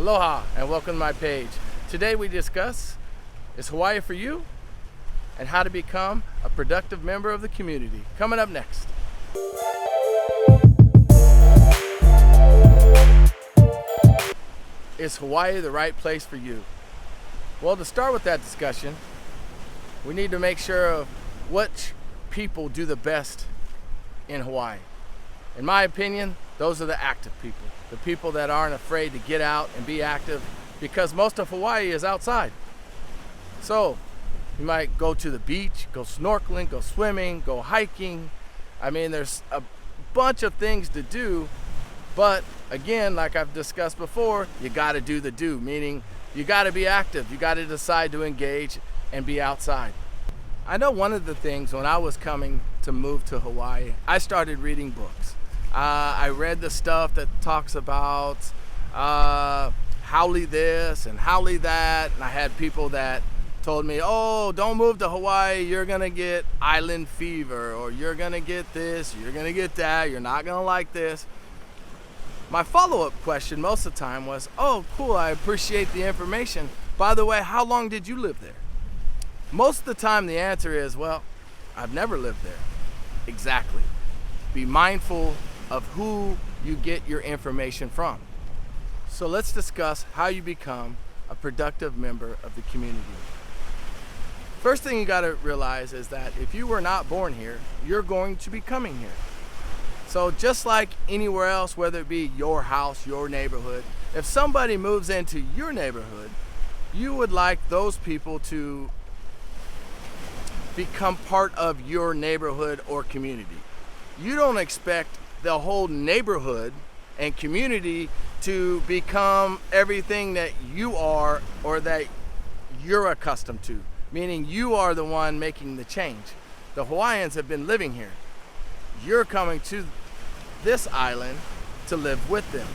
Aloha and welcome to my page. Today we discuss, is Hawaii for you? And how to become a productive member of the community. Coming up next. Is Hawaii the right place for you? Well, to start with that discussion, we need to make sure of which people do the best in Hawaii. In my opinion, those are the active people. The people that aren't afraid to get out and be active, because most of Hawaii is outside. So you might go to the beach, go snorkeling, go swimming, go hiking. I mean, there's a bunch of things to do, but again, like I've discussed before, you gotta do the do, meaning you gotta be active. You gotta decide to engage and be outside. I know one of the things when I was coming to move to Hawaii, I started reading books. I read the stuff that talks about Howley this and Howley that, and I had people that told me, oh, don't move to Hawaii, you're gonna get island fever, or you're gonna get this, you're gonna get that, you're not gonna like this. My follow-up question most of the time was, oh, cool, I appreciate the information. By the way, how long did you live there? Most of the time the answer is, well, I've never lived there. Exactly. Be mindful of who you get your information from. So let's discuss how you become a productive member of the community. First thing you gotta realize is that if you were not born here, you're going to be coming here. So just like anywhere else, whether it be your house, your neighborhood, if somebody moves into your neighborhood, you would like those people to become part of your neighborhood or community. You don't expect the whole neighborhood and community to become everything that you are or that you're accustomed to, meaning you are the one making the change. The Hawaiians have been living here. You're coming to this island to live with them.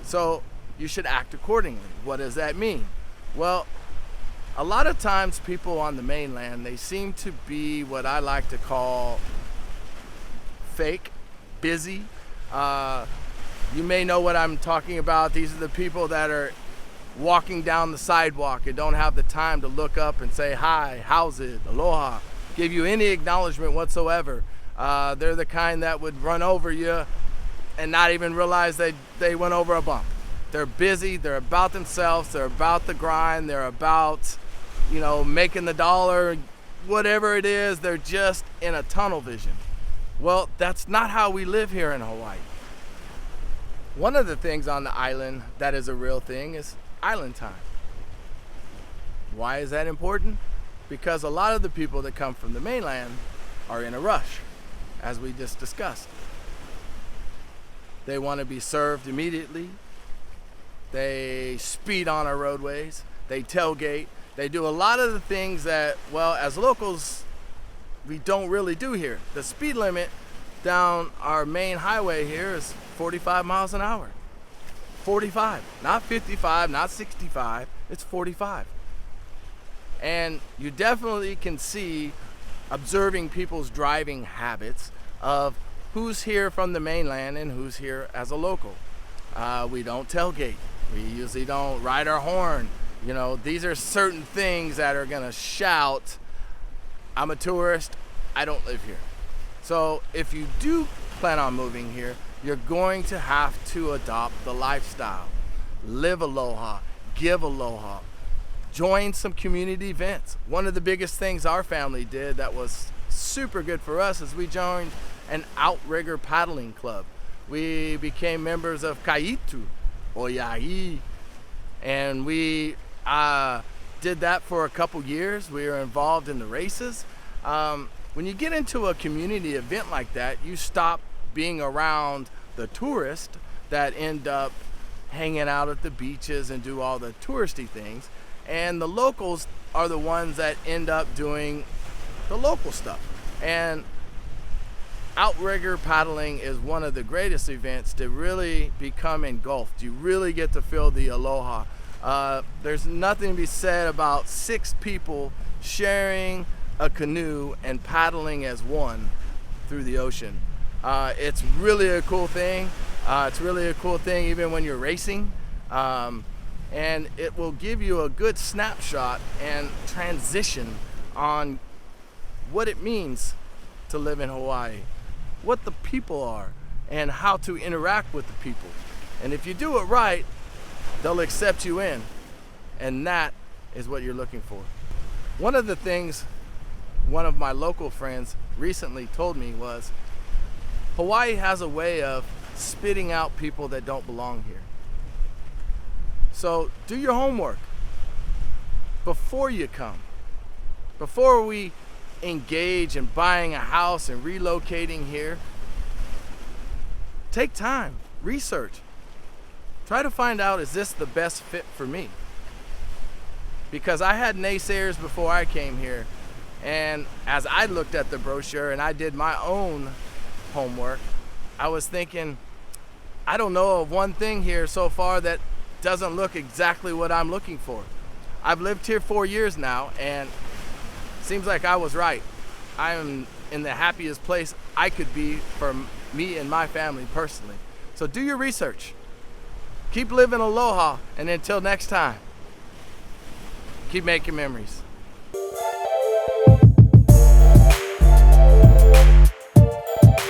So you should act accordingly. What does that mean? Well, a lot of times people on the mainland, they seem to be what I like to call fake, busy. You may know what I'm talking about. These are the people that are walking down the sidewalk and don't have the time to look up and say, hi, how's it, aloha, give you any acknowledgement whatsoever. They're the kind that would run over you and not even realize they went over a bump. They're busy, they're about themselves, they're about the grind, they're about, making the dollar, whatever it is, they're just in a tunnel vision. Well, that's not how we live here in Hawaii. One of the things on the island that is a real thing is island time. Why is that important? Because a lot of the people that come from the mainland are in a rush, as we just discussed. They want to be served immediately. They speed on our roadways. They tailgate. They do a lot of the things that, well, as locals, we don't really do here. The speed limit down our main highway here is 45 miles an hour. 45, not 55, not 65, it's 45. And you definitely can see, observing people's driving habits, of who's here from the mainland and who's here as a local. We don't tailgate. We usually don't ride our horn. These are certain things that are gonna shout, I'm a tourist, I don't live here. So if you do plan on moving here, you're going to have to adopt the lifestyle. Live aloha, give aloha, join some community events. One of the biggest things our family did that was super good for us is we joined an outrigger paddling club. We became members of Kaitu, Oiai, and we did that for a couple years. We were involved in the races. When you get into a community event like that, you stop being around the tourists that end up hanging out at the beaches and do all the touristy things, and the locals are the ones that end up doing the local stuff. And outrigger paddling is one of the greatest events to really become engulfed. You really get to feel the aloha. There's nothing to be said about 6 people sharing a canoe and paddling as one through the ocean. It's really a cool thing. It's really a cool thing even when you're racing. and it will give you a good snapshot and transition on what it means to live in Hawaii, what the people are, and how to interact with the people. And if you do it right, they'll accept you in, and that is what you're looking for. One of the things one of my local friends recently told me was Hawaii has a way of spitting out people that don't belong here. So do your homework before you come. Before we engage in buying a house and relocating here, take time, research. Try to find out, is this the best fit for me? Because I had naysayers before I came here, and as I looked at the brochure and I did my own homework, I was thinking, I don't know of one thing here so far that doesn't look exactly what I'm looking for. I've lived here 4 years now, and it seems like I was right. I am in the happiest place I could be for me and my family personally. So do your research. Keep living aloha, and until next time, keep making memories.